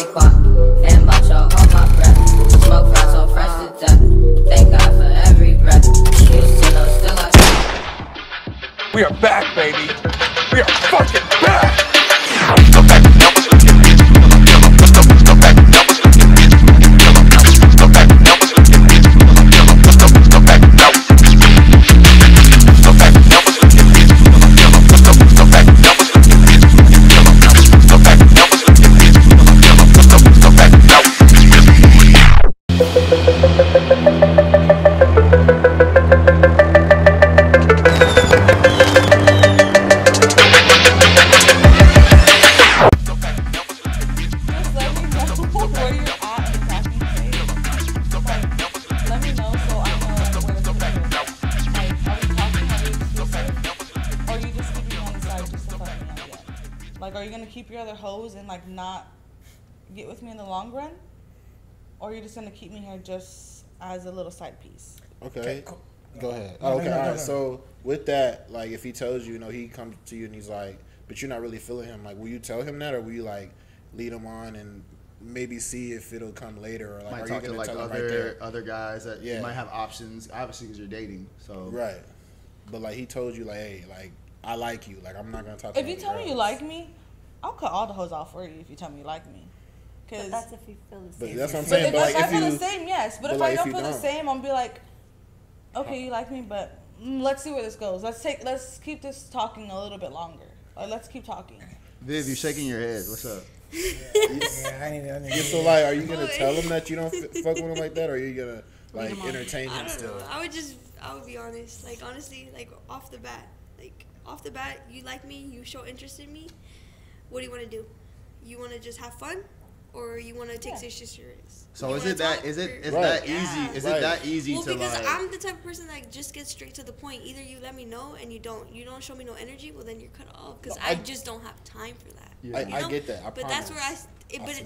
Marijuana, and macho on my breath. Smoke fat so fresh to death. Thank God for every breath. Used to know, still I. We are back, baby. We are fucking back. Are you gonna keep your other hoes and like not get with me in the long run, or are you just gonna keep me here just as a little side piece? Okay, go ahead. Oh, okay, all right. So with that, like, if he tells you, he comes to you and he's like, but you're not really feeling him. Like, will you tell him that, or will you like lead him on and maybe see if it'll come later, or like, might are talk you to gonna like tell him right there? other guys that you might have options, obviously, because you're dating. So right, but like he told you, like, hey, like I like you, like I'm not gonna talk to If you tell me you like me, I'll cut all the hoes off for you if you tell me you like me. But that's if you feel the same. But that's what I'm saying. But if I feel the same, yes. But if I don't feel the same, I'm gonna be like, okay, you like me, but let's see where this goes. Let's keep this talking a little bit longer. Let's keep talking. Viv, you're shaking your head. What's up? Yeah, I need. So like, are you gonna tell him that you don't fuck with him like that, or are you gonna like entertain him still? I would be honest. Like honestly, like off the bat, you like me, you show interest in me. What do you want to do? You want to just have fun, or you want to take this shit serious? So is it that easy? Is it that easy to because like? I'm the type of person that just gets straight to the point. Either you let me know and you don't show me no energy, well then you're cut off because I just don't have time for that. Yeah. I get that. But that's where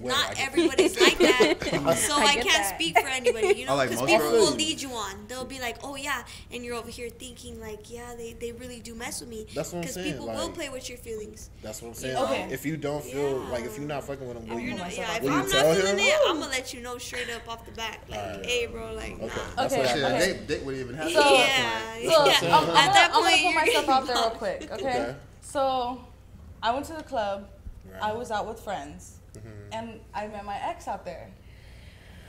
not everybody's like that. So I can't speak for anybody, because people will lead you on. They'll be like, oh yeah, and you're over here thinking like, yeah, they really do mess with me. That's what I'm saying. Because people will play with your feelings. That's what I'm saying. Okay. If you don't feel like, if you're not fucking with him, will you? If I'm not feeling it, I'm gonna let you know straight up off the bat, like, hey, bro, like, nah. Okay. Dick would even have. So at that point, I'm gonna put myself out there real quick. Okay. So I went to the club. I was out with friends, and I met my ex out there.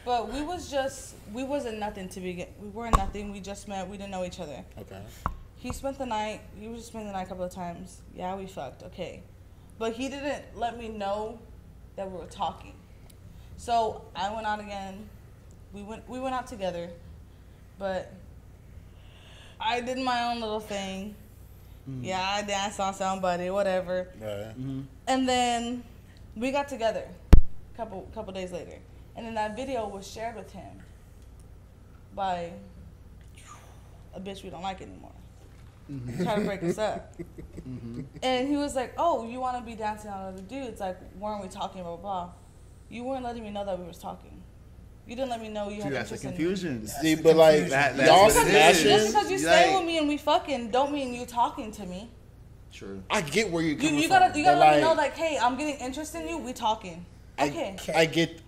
But we wasn't nothing to begin. We weren't nothing. We just met. We didn't know each other. Okay. He spent the night. He was just spending the night a couple of times. Yeah, we fucked. Okay. But he didn't let me know that we were talking. So I went out again. We went out together, but I did my own little thing. Yeah, I danced on somebody, whatever. Right. And then we got together a couple days later. And then that video was shared with him by a bitch we don't like anymore. Trying to break us up. And he was like, oh, you want to be dancing on other dudes? Like, weren't we talking, blah, blah, blah. You weren't letting me know that we was talking. You didn't let me know you had interest in me. Confusion. See, but like, y'all smashing. Just because you stay with me and we fucking don't mean you talking to me. True. I get where you're coming from. You gotta let me know, like, hey, I'm getting interest in you. We talking. Okay.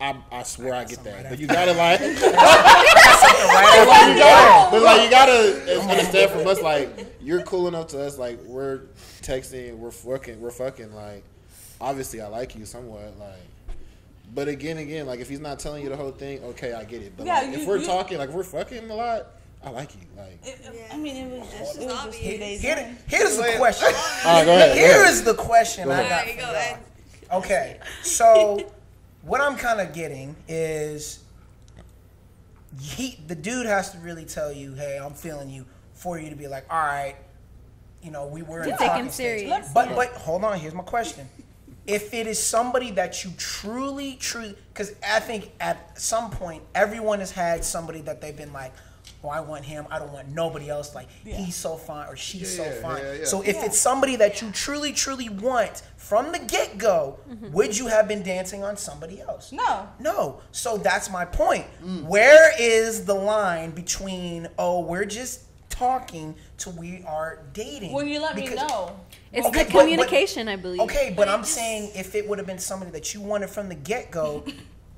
I swear I get that. But you gotta like, you gotta understand from us, like, you're cool enough to us, like, we're texting, we're fucking, like, obviously I like you somewhat, like, but again, like, if he's not telling you the whole thing, okay, I get it. But like, if we're talking, like, if we're fucking a lot, I like you. Like, I mean, it was just 3 days. Here's the question. All right, go ahead. Here is the question I got. Go ahead. Okay, so what I'm kind of getting is the dude has to really tell you, hey, I'm feeling you, for you to be like, all right, we were in the talking stage. But hold on, here's my question. If it is somebody that you truly, because I think at some point everyone has had somebody that they've been like, oh, I want him, I don't want nobody else, like, he's so fine or she's so fine. So if it's somebody that you truly, truly want from the get-go, would you have been dancing on somebody else? No. So that's my point. Where is the line between, oh, we're just talking to we are dating. When you let me know. It's good communication, I believe. Okay, but I'm saying if it would have been somebody that you wanted from the get-go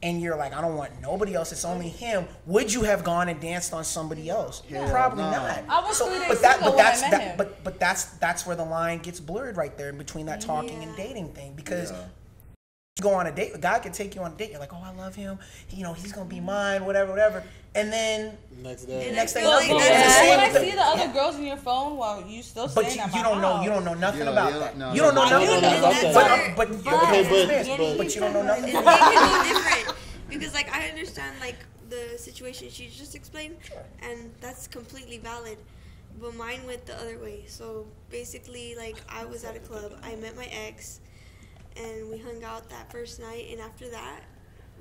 and you're like, I don't want nobody else, it's only him, would you have gone and danced on somebody else? Probably not. I was 3 days single when I met him. But that's where the line gets blurred right there in between that talking and dating thing, because you go on a date, a guy can take you on a date, you're like, oh, I love him, he's gonna be mine, whatever, and then next day, like when I see the other girls in your phone while you still but staying at my you don't know, house. you don't know nothing about that. No, you don't know nothing about that. But you don't know nothing. It can be different because, like, I understand like the situation she just explained, and that's completely valid. But mine went the other way. So basically, like, I was at a club, I met my ex, and we hung out that first night, and after that,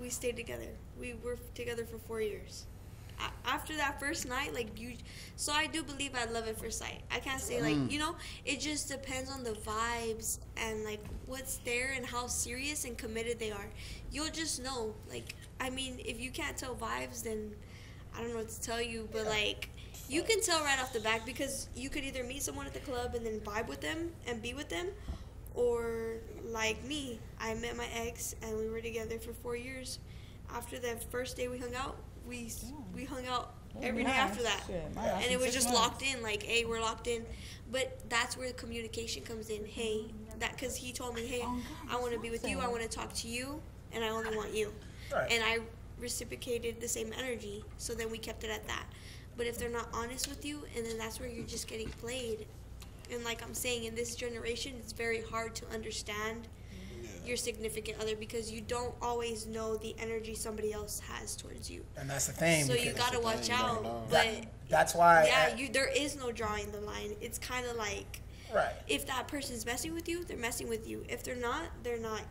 we stayed together. We were together for 4 years. After that first night, so I do believe I love at first sight. I can't say, it just depends on the vibes and, like, what's there and how serious and committed they are. You'll just know. Like, I mean, if you can't tell vibes, then I don't know what to tell you, but, like, you can tell right off the bat, because you could either meet someone at the club and then vibe with them and be with them, or like me, I met my ex and we were together for 4 years. After the first day we hung out, we hung out every day after that. And it was just locked in, like, hey, we're locked in. But that's where the communication comes in. Hey, because he told me, hey, I want to be with you, I want to talk to you, and I only want you. Right. And I reciprocated the same energy, so then we kept it at that. But if they're not honest with you, and then that's where you're just getting played. And like I'm saying, in this generation, it's very hard to understand your significant other, because you don't always know the energy somebody else has towards you. And that's the thing. So you gotta watch out. But that's why. There is no drawing the line. It's kind of like, if that person's messing with you, they're messing with you. If they're not, they're not.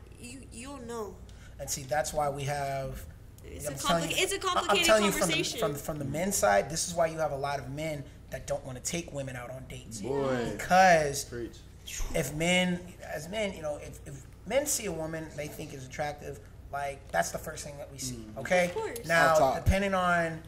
You'll know. And see, that's why we have. It's a complicated conversation. From the men's side, this is why you have a lot of men that don't want to take women out on dates. Boy. Because if men, if men see a woman they think is attractive, like, that's the first thing that we see. Okay? Of course. Now, depending on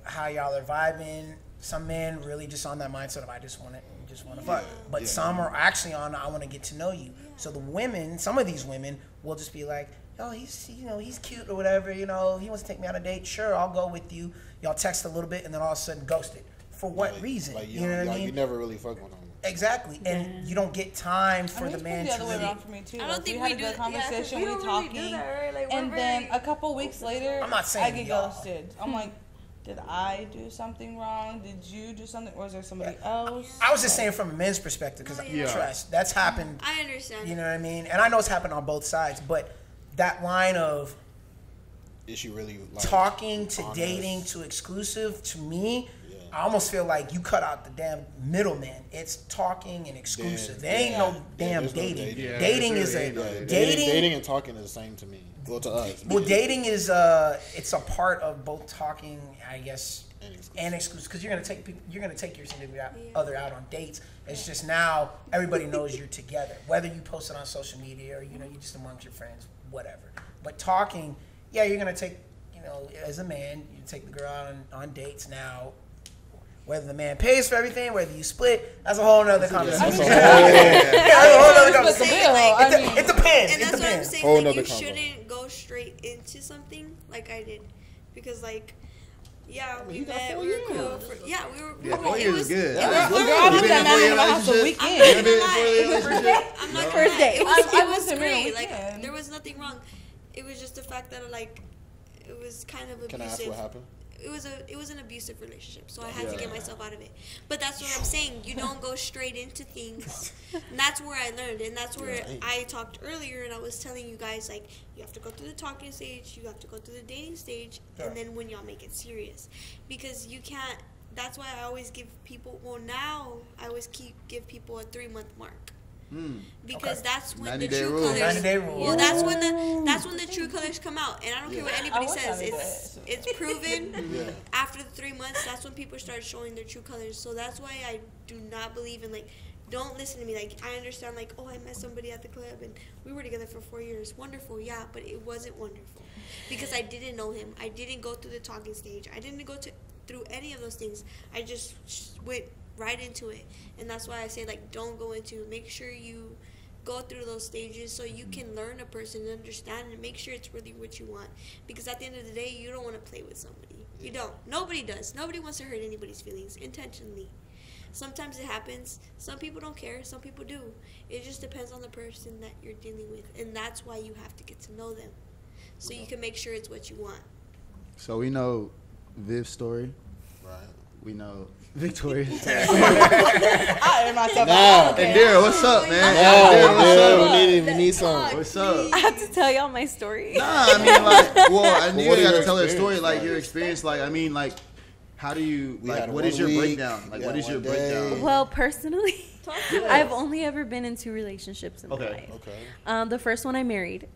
how y'all are vibing, some men really just on that mindset of I just want to fuck. But some are actually on I want to get to know you. So the women, some of these women will just be like, oh, he's cute or whatever, he wants to take me on a date, sure, I'll go with you. Y'all text a little bit and then all of a sudden ghosted. For what reason? Like, you know what I mean? You never really fuck with them. Exactly, and you don't get time for the man to the other way around for me too. I don't think we had a good conversation, we talking, and then a couple weeks later, I'm not saying I get ghosted. I'm like, did I do something wrong? Did you do something, or is there somebody else? I was just saying from a men's perspective, because trust, that's happened. I understand. You know what I mean? And I know it's happened on both sides, but that line of is she really like talking to dating to exclusive, to me, I almost feel like you cut out the damn middleman. It's talking and exclusive. There ain't no damn dating. Dating is dating and talking is the same to me. Well, to us. Well, dating is it's a part of both talking, I guess, and exclusive, because you're gonna take your significant other out on dates. It's just now everybody knows you're together, whether you post it on social media or you're just amongst your friends, whatever. But talking, you're gonna take, as a man, you take the girl out on dates now. Whether the man pays for everything, whether you split, that's a whole nother conversation. It depends. And that's what I'm saying. Like, you shouldn't go straight into something like I did, because we met. We were cool. We were. 4 years is good. I was at my house a weekend. I'm not first day. It was great. Like, there was nothing wrong. It was just the fact that it was kind of abusive. Can I ask what happened? It was an abusive relationship, so I had to get myself out of it. But that's what I'm saying. You don't go straight into things. And that's where I learned, and that's where I talked earlier, and I was telling you guys, like, you have to go through the talking stage, you have to go through the dating stage, and then when y'all make it serious, because you can't. That's why I always give people. Well, now I always give people a 3-month mark. Because that's when the true colors. 90-day rule. Well, that's when the true colors come out, and I don't care what anybody says. It's proven. After the 3 months, that's when people start showing their true colors. So that's why I do not believe in don't listen to me. Like, I understand, I met somebody at the club and we were together for 4 years. Wonderful, yeah, but it wasn't wonderful because I didn't know him. I didn't go through the talking stage. I didn't go through any of those things. I just went right into it. And that's why I say, like, don't go into, make sure you go through those stages so you can learn a person and understand and make sure it's really what you want. Because at the end of the day, you don't want to play with somebody. You don't. Nobody does. Nobody wants to hurt anybody's feelings intentionally. Sometimes it happens. Some people don't care. Some people do. It just depends on the person that you're dealing with. And that's why you have to get to know them. So you can make sure it's what you want. So we know Viv's story. Right. We know Victoria's. I am myself. Nah. And Daryl, what's up, man? We need some. What's up? I have to tell y'all my story. Nah, I mean, like, well, I knew What you are got to your tell her experience, story, like, like? your experience, like, I mean, like, how do you, We like, had what one is your week, breakdown? Like, we what had is your one day. breakdown? Well, personally, I've only ever been in 2 relationships in my life. Okay. The first one I married.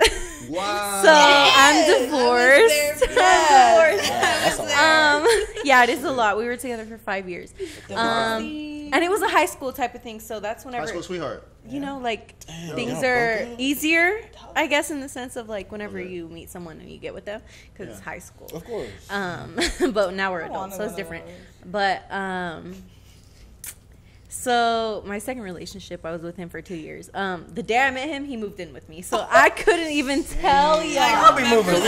Wow. So I'm divorced. That's a lot. Yeah, it is a lot. We were together for 5 years. And it was a high school type of thing. So that's whenever, High school sweetheart. you know, like things yeah, are bumping. easier, I guess, in the sense of like whenever you meet someone and you get with them, because it's high school. Of course. But now we're adults, so it's different. But so my second relationship, I was with him for 2 years. The day I met him, he moved in with me, so I couldn't even tell y'all. I'll be moving.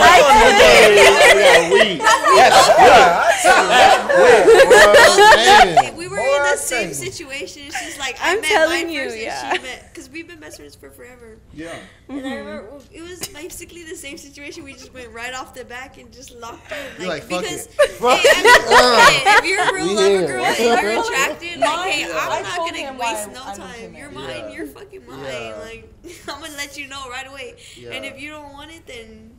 We were in the same situation. She's like, I I'm met telling mine you, first yeah. and she met, because we've been best friends for forever. Yeah. And I remember it was basically the same situation. We just went right off the back and just locked in. You're like, fuck because, it. hey, if you're a real lover girl and Yeah. you're attracted, like, hey, I I'm not told gonna him waste why no I moved time. him You're in. mine. Yeah. You're fucking mine. Yeah. Like, I'm gonna let you know right away. Yeah. And if you don't want it, then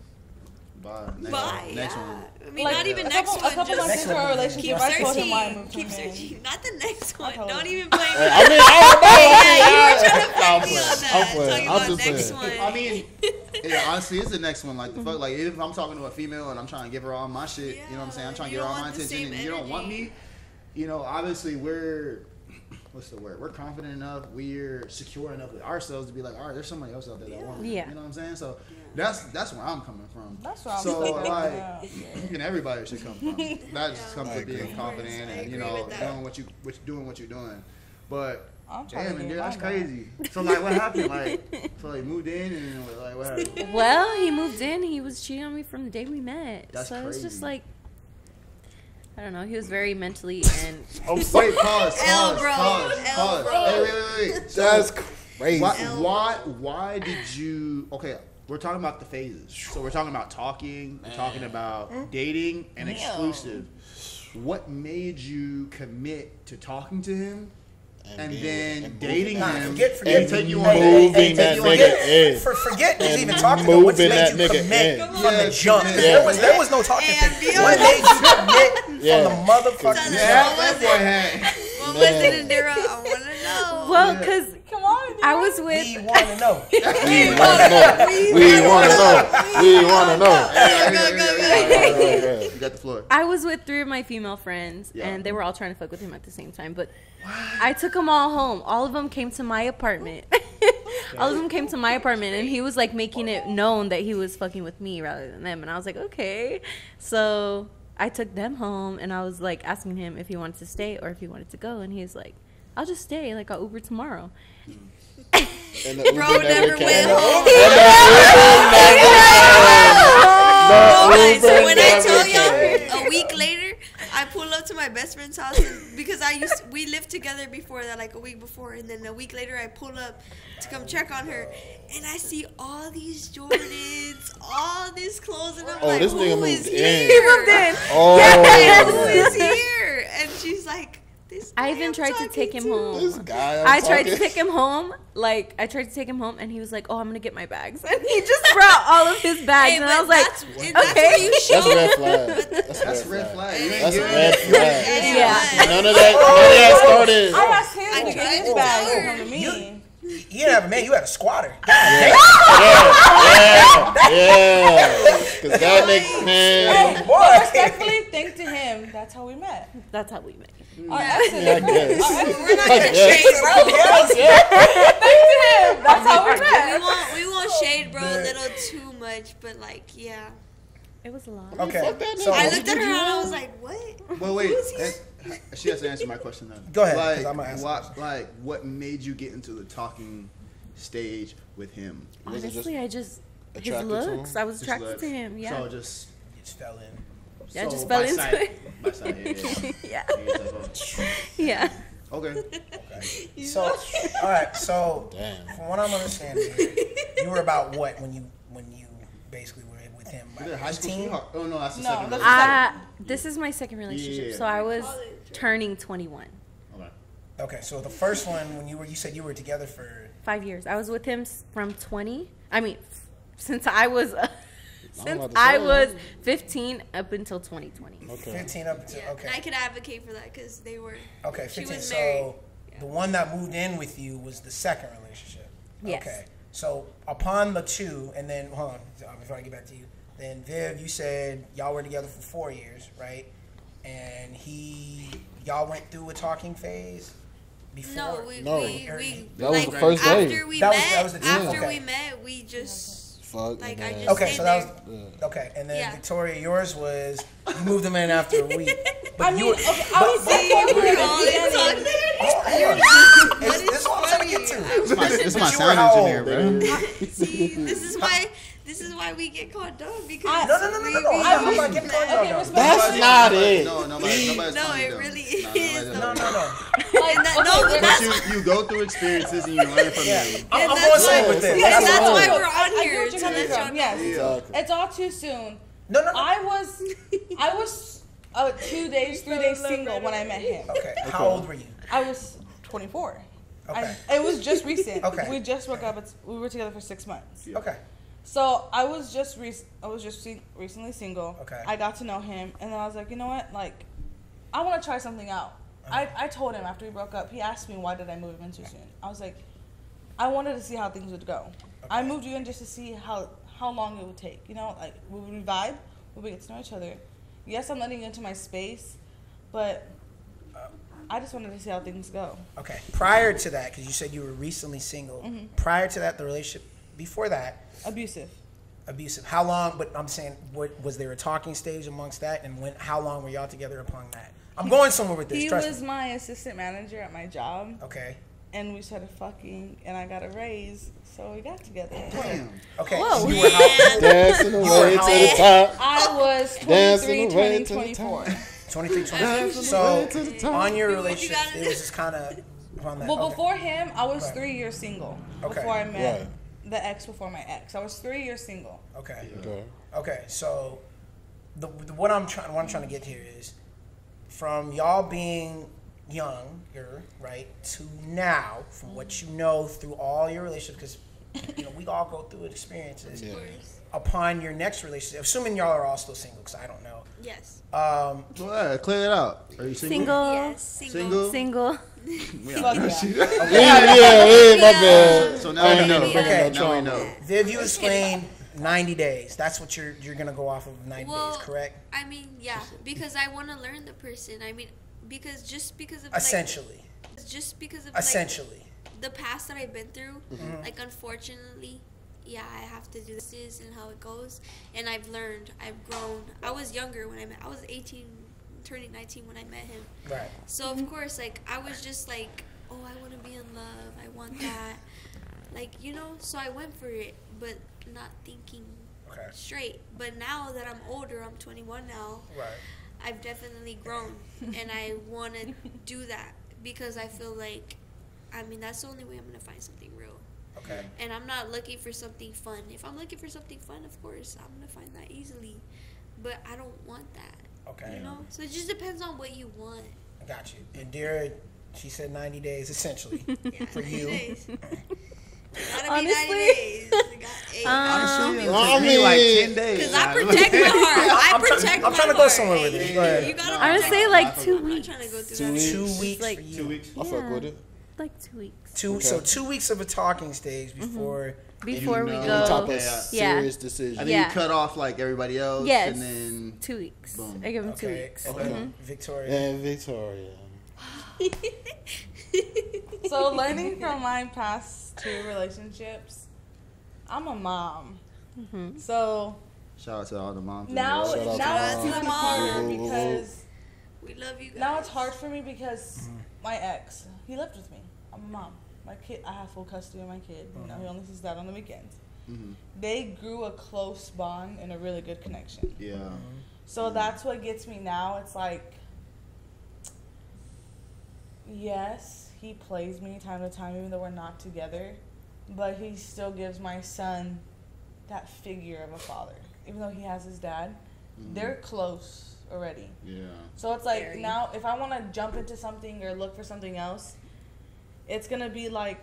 Bye. Next bye. one. Next yeah. one. I mean, Like, not even a next couple, one. a couple just months into our keep relationship, I told him why I searching. moved Keep him in. searching. Not the next one. told Don't him. even blame me. I mean, I You were trying to I'm fight me playing. on that. I'm Talking just about next playing. one. I mean, yeah, honestly, it's the next one. Like, the fuck, like, if I'm talking to a female and I'm trying to give her all my shit, you know what I'm saying? I'm trying to You give her all don't my want the attention, same and you don't want energy. me. You know, obviously, we're, what's the word? We're confident enough, we're secure enough with ourselves to be like, all right, there's somebody else out there that wants me. Yeah. You know what I'm saying? So that's where I'm coming from. That's where I'm So, coming like, from. and everybody should come from. That just comes I with being agree. confident I and, you agree know, with that. doing what you're doing. But I'm trying damn, to and get that's mine crazy. So like, what happened? Like, so like moved in and like, what happened? Well, he moved in. He was cheating on me from the day we met. That's so it's just crazy. like, I don't know. He was very mentally and Wait, pause. L, bro. Pause. L, bro. Wait. So, That's crazy. why did you? Okay, we're talking about the phases. So we're talking about talking. We're talking about dating and exclusive. What made you commit to talking to him and then dating Nah, him forget and take you on moving dates? that Take you on nigga dates? in. Forget just And even talking to him. What's moving made that you nigga commit in. from the Yeah, jump? yeah. There was no talking And thing. be What honest. made you commit Yeah. from the motherfucking Yeah, jump? that boy had. What was it, Indira? I want to know. well, because Come on, I was We with. want to know. We want to know. We want to know. We want to know. You got the floor. I was with 3 of my female friends, Yeah. and they were all trying to fuck with him at the same time. But I took them all home. All of them came to my apartment. All of them came to my apartment, and he was like making it known that he was fucking with me rather than them. And I was like, okay. So I took them home, and I was like asking him if he wanted to stay or if he wanted to go, and he's like, I'll just stay. Like, I'll Uber tomorrow. And the Bro Uber never came. went home. The So Uber when I never tell came. y'all, a week later, I pull up to my best friend's house and, because we lived together before that, like a week before, and then a week later I pull up to come check on her, and I see all these Jordans, all these clothes, and I'm Oh, like, this nigga who is moved in. here? He moved in. Oh, Who is here? And she's like, this guy I even I'm tried to talking take him to. home. this guy. I tried to take him home. Like, I tried to take him home, and he was like, oh, I'm going to get my bags. And he just brought all of his bags. Hey, and but I was like, that's okay. what you show. That's red flag. That's red flag. You ain't That's a giving red it. flag. Yeah. None of that started. I asked him I to tried get to his bag tell to her. come to me. You didn't have a man. You had a squatter. Yeah. Cause that nigga, man. But respectfully, think to him, that's how we met. That's how we met. Our exes, Yeah, I guess. We're not I gonna guess. shade, bro. think to him, that's how we met. We won't shade, bro, a little too much, but like, yeah. It was a lot. Okay. So I looked at her and I was like, what? Well, wait. She has to answer my question then. Go ahead, 'cause Like, I'm gonna ask what made you get into the talking stage with him? Was it Honestly, I just his attracted to looks. him? I was Just attracted like- to him. Yeah. So just fell in. Yeah, I just by fell into sight- it. By sight, Yeah. yeah. Yeah. Okay. So, all right. So, Damn. from what I'm understanding, you were about what when you basically were with him? Is it high school 18? sweetheart? Oh no, that's the No, second. that's relationship. This is my second relationship. Yeah. So I was College. turning 21. Okay. Okay, so the first one when you said you were together for 5 years. I was with him from 20. I mean, since I was about to say. 15 up until 2020. Okay. 15 up until Yeah. okay. And I could advocate for that because they were. Okay, She 15. was So married. the one that moved in with you was the second relationship. Yes. Okay. So upon the two, and then hold on, before I get back to you, then Viv, you said y'all were together for 4 years, right? And y'all went through a talking phase before. No, we That was like, the first day. after we That was- met. that was the- after okay. we met, we just Fuck. like and I then- just Okay, stayed so that there. was okay, and then Yeah. Victoria, yours was you moved them in after a week. But I you mean, were, okay, obviously, We're all in talking. this is what I'm trying to get to. This is my But you were sound how engineer, old? bro. See, this is why we get called dumb because No. I'm not getting called out. respect. That's not it. No, nobody's No, calling you it dumb. really No, is. nobody's No. Like, And that- okay, no, but we're- that's But you go through experiences and you learn from Yeah, them. I'm that's going same why- with this. Yeah, That's that's all. why we're I on get here what to you're coming let y'all from. know. Yes, Exactly. it's all too soon. No. I was 2 days, 3 days single when I met him. Okay, how old were you? I was 24. Okay. It was just recent. Okay. We just broke up. We were together for 6 months. Okay. So I was just recently single. Okay. I got to know him, and then I was like, you know what? Like, I want to try something out. I told him after we broke up. He asked me why did I move him in too soon. I was like, I wanted to see how things would go. I moved you in just to see how long it would take. You know, like would we vibe? Would we get to know each other? Yes, I'm letting you into my space, but I just wanted to see how things go. Okay. Prior to that, because you said you were recently single. Mm-hmm. Prior to that, the relationship before that, Abusive. How long? But I'm saying, what was there a talking stage amongst that, and how long were y'all together upon that? I'm going somewhere with this. He Trust was me. my assistant manager at my job, Okay. and we started fucking, and I got a raise, so we got together. Okay. Whoa. You were how, Dancing away to how the old? top. I was Dancing 23, away 20, to the 24. 23, 24. Dancing So away to the top. on your You relationship, gotta it was just kind of around that. Well, okay. before him, I was Right. 3 years single. Okay. Before I met Right. the ex before my ex. I was 3 years single. Okay. Okay. Okay. So what I'm trying to get here is from y'all being younger, right, to now, from what you know through all your relationships, because we all go through experiences. Yeah. Upon your next relationship, assuming y'all are all still single, because I don't know. Yes. Well, clear it out. Are you single? Single. Yes. Single. Single. Fuck yeah. Yeah, my bad. So now we know. Okay. Now we know. Viv, you explained 90 days. That's what you're gonna go off of 90 Well, days, correct? I mean, yeah, because I want to learn the person. I mean, because just because of Essentially. like, the past that I've been through, like unfortunately, yeah, I have to do this and how it goes, and I've learned, I've grown. I was younger when I was 18, turning 19 when I met him. Right. So of course, like I was just like, oh, I want to be in love. I want that, like So I went for it, but not thinking Okay. straight. But now that I'm older, I'm 21 now. Right. I've definitely grown, and I want to do that because I feel like, I mean, that's the only way I'm gonna find something real. Okay. And I'm not looking for something fun. If I'm looking for something fun, of course, I'm gonna find that easily. But I don't want that. Okay. So it just depends on what you want. I got you. And Dara, she said 90 days essentially Yeah, for 90 you. days. Gotta be 90 Honestly. days. Honestly, it'll I take me like mean- 10 days. Because I protect my heart. I'm trying to go somewhere with this. Go ahead. You gotta I would protect say my like heart. 2 I'm not weeks. trying to go through 2 that. weeks. 2 weeks Like- for you. 2 weeks. I fuck with it. Like 2 weeks. So 2 weeks of a talking stage before. Before we know- Any go. type of Yeah. serious decision. And then Yeah. you cut off like everybody else. Yes. And then 2 weeks. Boom. I give him 2 Okay. weeks. And then Victoria. And Victoria. So learning from my past 2 relationships, I'm a mom. So Shout out to all the moms. Now Shout out to it's moms. even harder because We love you guys. now it's hard for me because my ex, he lived with me. I'm a mom. My kid, I have full custody of my kid. You know, he only sees dad on the weekends. They grew a close bond and a really good connection. Yeah. So that's what gets me now. It's like, yes, he plays me time to time, even though we're not together, but he still gives my son that figure of a father. Even though he has his dad, they're close already. Yeah. So it's like now, if I want to jump into something or look for something else, it's gonna be like,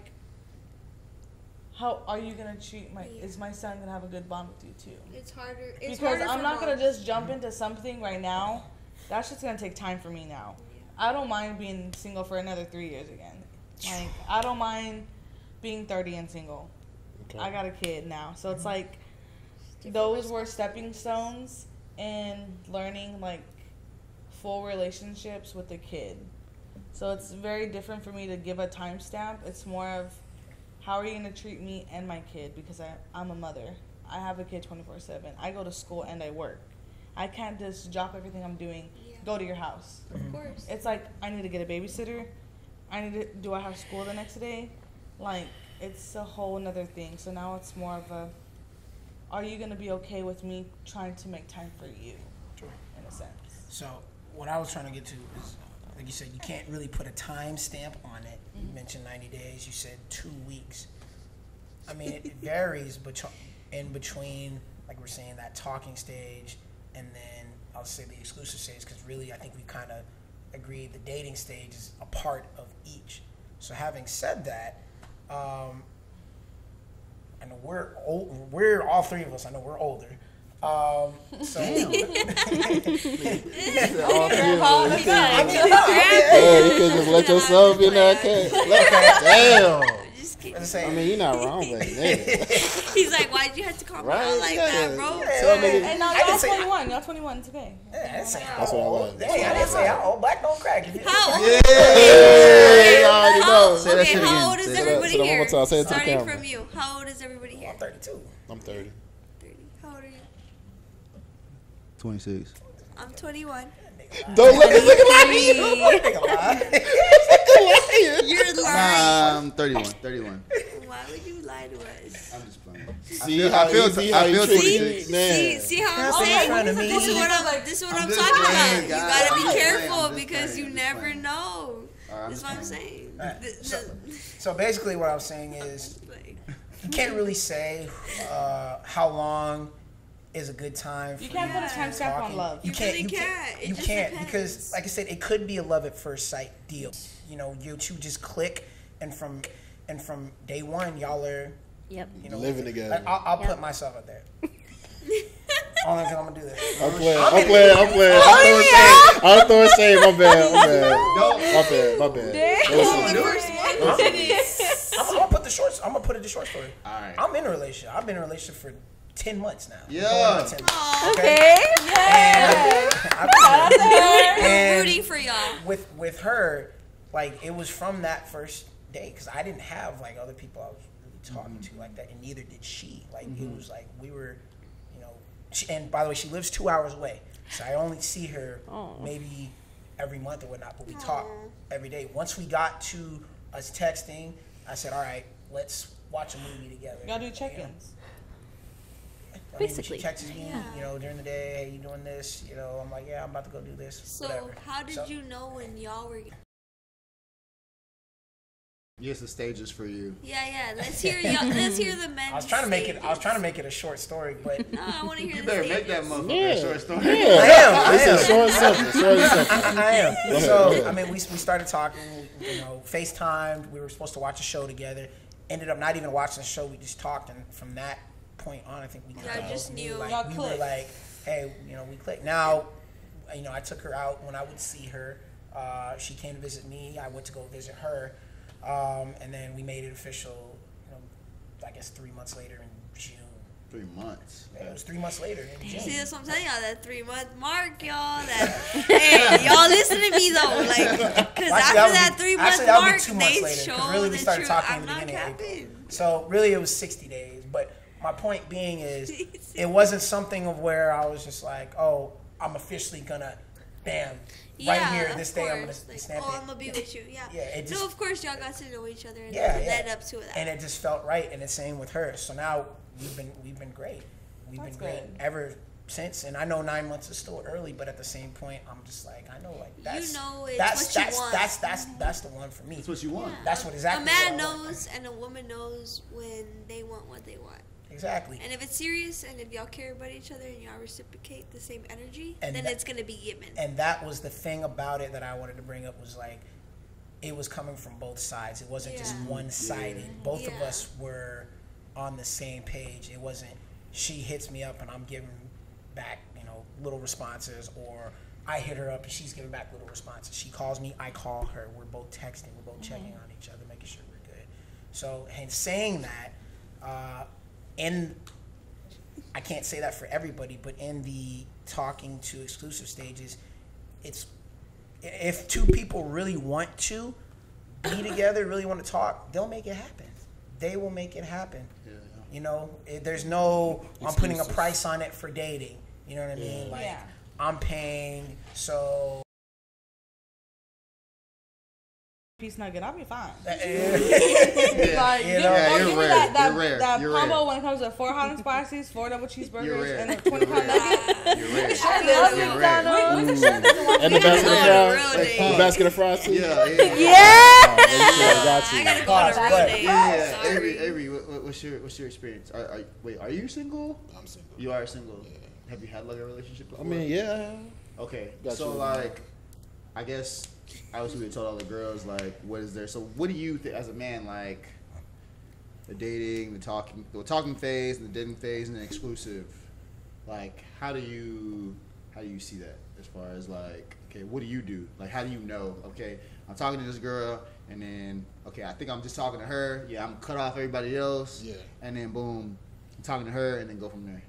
how are you gonna treat my? Is my son gonna have a good bond with you too? It's harder. It's Because harder I'm for not gonna moms. just jump into something right now. That's just gonna take time for me now. I don't mind being single for another 3 years again. Like, I don't mind being 30 and single. Okay. I got a kid now, so it's like those were stepping stones in learning like full relationships with a kid. So it's very different for me to give a timestamp. It's more of how are you gonna treat me and my kid, because I'm a mother. I have a kid 24/7. I go to school and I work. I can't just drop everything I'm doing, go to your house. Of course. It's like I need to get a babysitter. Do I have school the next day? Like, it's a whole another thing. So now it's more of a, are you gonna be okay with me trying to make time for you, in a sense? So what I was trying to get to is, like you said, you can't really put a time stamp on it. You mentioned 90 days. You said 2 weeks. I mean, it varies in between, like we're saying, that talking stage, and then I'll say the exclusive stage, because really I think we kind of agreed the dating stage is a part of each. So having said that, I know we're all three of us, I know we're older. So Hey, you could just let yourself be in that case. Damn. Just kidding. I mean, you're not wrong, but damn. He's like, why'd you have to call me Right? out like that, bro? And now I y'all didn't say- 21. Y'all 21. It's okay. I didn't say how That's what I old. like. Hey, I didn't say how old. Black don't crack. How old? Hey, you already know. Say that shit how old again. is Say that- everybody say that one here? more time. Say it to the Starting camera. from you. How old is everybody here? I'm 32. I'm 30. 30. How old are you? 26. I'm 21. Don't let me look at Nigga lie. You're lying. I'm 31. Why would you lie to us? I'm just playing. See how easy how you trick me? Man. See how I'm That's saying? trying to This is mean- what I'm just talking playing, about. You guys. gotta I'm be just careful playing, I'm just because playing, you I'm just never playing. know. I'm That's just what I'm playing. saying. Alright, So basically what I'm saying is, Like, you can't really say how long is a good time for You can't put a time stamp on talking. love. You really can't. It You just can't depends. because, like I said, it could be a love at first sight deal. You know, you two just click, and from day one, y'all are, Yep. you know, Living together. Like, I'll Yep. put myself out there. Only because I'm gonna do that. I'm playing. I'm throwing shade. My bad. My bad. the first one. I'm gonna put the shorts. I'm gonna put it the short story. All right. I'm in a relationship. I've been in a relationship for 10 months now. Yeah. Going on 10 months. Okay. And Rooting for y'all. with her, like, it was from that first day, because I didn't have like other people I was really talking to like that, and neither did she. Like, it was like we were, you know. And by the way, she lives 2 hours away, so I only see her maybe every month or whatnot, but we talk every day. Once we got to us texting, I said, all right, let's watch a movie together. You gotta do check-ins. Basically. She texts me, you know, during the day, hey, you doing this? You know, I'm like, yeah, I'm about to go do this. So whatever. how did So- you know when y'all were? Yes, the stages for you. Yeah. Let's hear y'all. Let's hear the men. I was trying to make it a short story, but No, I want to hear You the better make that stages. motherfucker a short story. I This am. is short and simple. I am. ahead, go So, ahead. I mean, we started talking, you know, FaceTimed. We were supposed to watch a show together. Ended up not even watching the show. We just talked, and from that point on, I think we Y'all just knew. Like, Y'all we were clicked. like, hey, you know, we clicked. Now, you know, I took her out when I would see her. She came to visit me. I went to go visit her. And then we made it official, you know, I guess 3 months later in June. 3 months. Yeah, it was 3 months later in June. See, that's what I'm telling y'all. That 3-month mark, y'all. Hey, y'all listen to me though, like, because after that 3-month that would be mark, 2 months they later, 'cause showed really the we started truth. talking I'm in the not beginning of April. capping. So really it was 60 days. But My point being is, it wasn't something of where I was just like, oh, I'm officially gonna, bam, right here this day I'm gonna snap it. I'm gonna be with you. Yeah. Yeah. No, of course y'all got to know each other and led up to that. And it just felt right, and the same with her. So now we've been great. We've been great ever since. And I know 9 months is still early, but at the same point, I'm just like, I know, like that's that's the one for me. That's what you want. Yeah. That's what exactly. A man knows and a woman knows when they want what they want. Exactly. And if it's serious and if y'all care about each other and y'all reciprocate the same energy, then it's gonna be given. And that was the thing about it that I wanted to bring up, was like, it was coming from both sides. It wasn't just one-sided. Yeah. Both of us were on the same page. It wasn't she hits me up and I'm giving back, little responses, or I hit her up and she's giving back little responses. She calls me, I call her. We're both texting. We're both checking on each other, making sure we're good. So, and saying that, and I can't say that for everybody, but in the talking to exclusive stages, it's if two people really want to be together, really want to talk, they'll make it happen. They will make it happen. Yeah. There's no I'm putting a price on it for dating. You know what I mean? Like I'm paying, so piece nugget, I'll be fine. You're rare. That You're combo rare. when it comes to 4 hot and spices, 4 double cheeseburgers, and a 20-pound nugget. You're rare. I love McDonald's. We can share this And the basket of fries. The basket of fries too. Yeah. Got you. I gotta go on a real date. Yeah. Avery, what's your experience? Are you single? I'm single. You are single. Yeah. Have you had like a relationship before? I mean, yeah. Okay. Got so you. like, I guess I was told all the girls like, what is there? So what do you think as a man, like the dating, the talking phase, and the dating phase, and the exclusive? Like, how do you see that as far as like, okay, what do you do? Like, how do you know? Okay, I'm talking to this girl, and then okay, I think I'm just talking to her. Yeah, I'm cut off everybody else. Yeah, and then boom, I'm talking to her, and then go from there.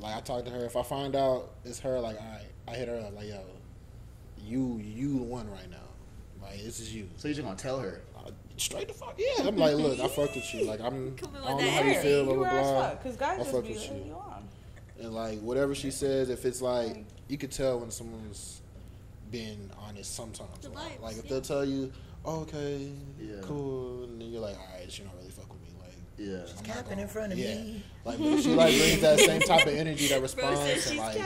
Like I talk to her. If I find out it's her, like I hit her up like, yo, you the one right now. Like this is you. So you're just gonna tell her? Straight the fuck yeah. I'm like, look, I fucked with you. Like I don't know how you feel, blah blah blah. Because guys I just fuck be with leading you. you on. And like whatever she says, if it's like you could tell when someone's being honest sometimes. Like if they'll tell you, oh, okay, cool, and then you're like, all right, she don't really fuck with me. Like she's capping in front of me. Like but she like brings that same type of energy, that response, and like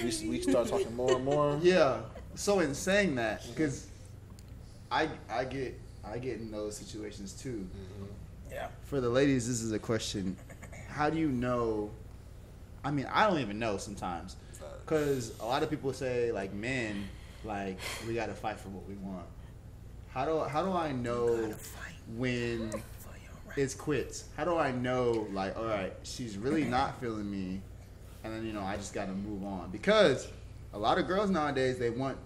we start talking more and more. Yeah. So in saying that, because I get in those situations too. Mm-hmm. Yeah. For the ladies, this is a question: how do you know? I mean, I don't even know sometimes, because a lot of people say like men, like we gotta fight for what we want. How do I know when it's quits? How do I know like, all right, she's really not feeling me, and then I just gotta move on? Because a lot of girls nowadays, they want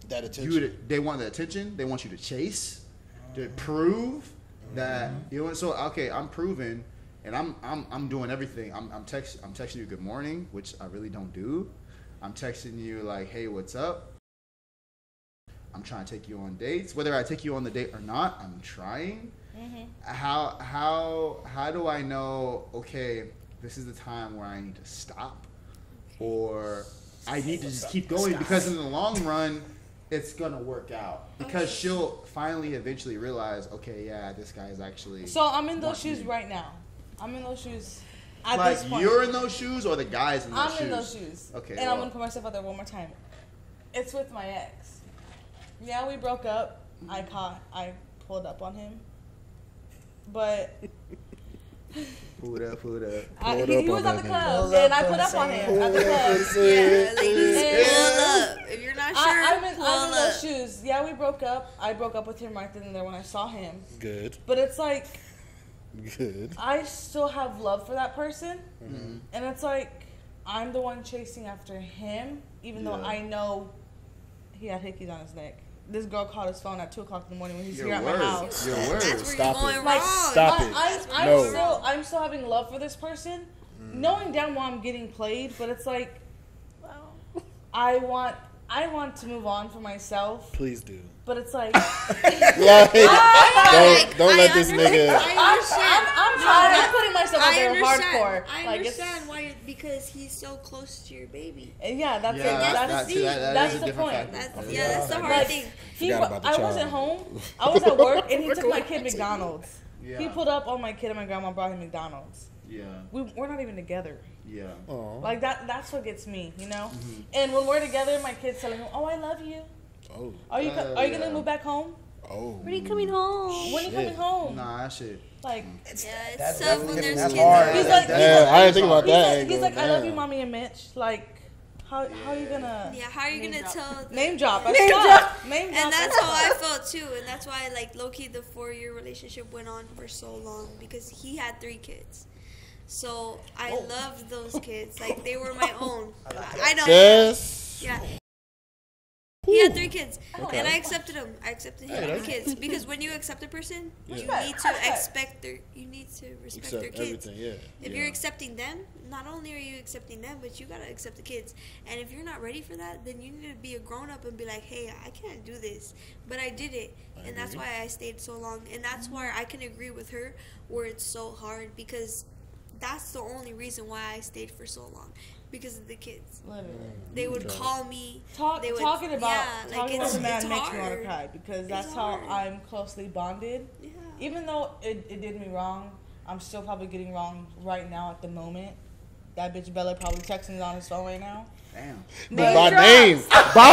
that attention. They want the attention. They want you to chase, to prove that So okay, I'm proving, and I'm doing everything. I'm texting you good morning, which I really don't do. I'm texting you like, hey, what's up? I'm trying to take you on dates. Whether I take you on the date or not, I'm trying. Mm-hmm. How do I know? Okay, this is the time where I need to stop, or I need to just keep going, because in the long run, it's gonna work out, because she'll finally eventually realize, okay, yeah, this guy is actually. So I'm in those shoes right now. I'm in those shoes. At like this point. You're in those shoes, or the guy's in those shoes? I'm in those shoes. Okay. And I'm gonna put myself out there one more time. It's with my ex. Yeah, we broke up. I pulled up on him, but. Pulled up. He was at the club, and I put up on him at the club. Yeah, ladies, pull up. If you're not sure, I'm in pull those shoes. Yeah, we broke up. I broke up with him right then and there when I saw him. Good. But it's like, good. I still have love for that person, mm-hmm. and it's like I'm the one chasing after him, even though I know he had hickeys on his neck. This girl called his phone at 2:00 in the morning when he's here at my house. Your word. That's where you're going wrong. Like, stop it. No. I'm still having love for this person, knowing damn well I'm getting played. But it's like, I want to move on for myself. Please do. But it's like, Don't let this nigga. I'm putting myself out there hardcore. I understand why, because he's so close to your baby. Yeah, that's it. That's the point. That's the hard thing. I wasn't home. I was at work, and he took my kid McDonald's. Yeah. He pulled up on my kid, and my grandma brought him McDonald's. Yeah. We're not even together. Yeah. Aww. Like that's what gets me, you know. Mm-hmm. And when we're together, my kid's telling him, "Oh, I love you." Oh. Are you gonna move back home? Oh. When are you coming home? When are you coming home? Nah, that shit. Like, it's that's tough when there's that's kids. hard. He's like, I didn't think about that. He's like, I love you, mommy and Mitch. Like, how are you gonna? Yeah, how are you gonna tell? Name drop. And that's how I felt too, and that's why, like, low-key, the 4-year relationship went on for so long because he had 3 kids. So I loved those kids, like they were my own. I know. Yes. Yeah. He had 3 kids, and I accepted him. I accepted him and kids because when you accept a person, you need to respect their kids. If you're accepting them, not only are you accepting them, but you gotta accept the kids. And if you're not ready for that, then you need to be a grown up and be like, hey, I can't do this, but I did it, and that's why I stayed so long. And that's why I can agree with her where it's so hard, because that's the only reason why I stayed for so long. Because of the kids. Literally. They would call me. Talking about the man makes me want to hard. cry, because that's how I'm closely bonded. Yeah. Even though it did me wrong, I'm still probably getting wrong right now at the moment. That bitch Bella probably texting on his phone right now. Damn. By name. Hashtag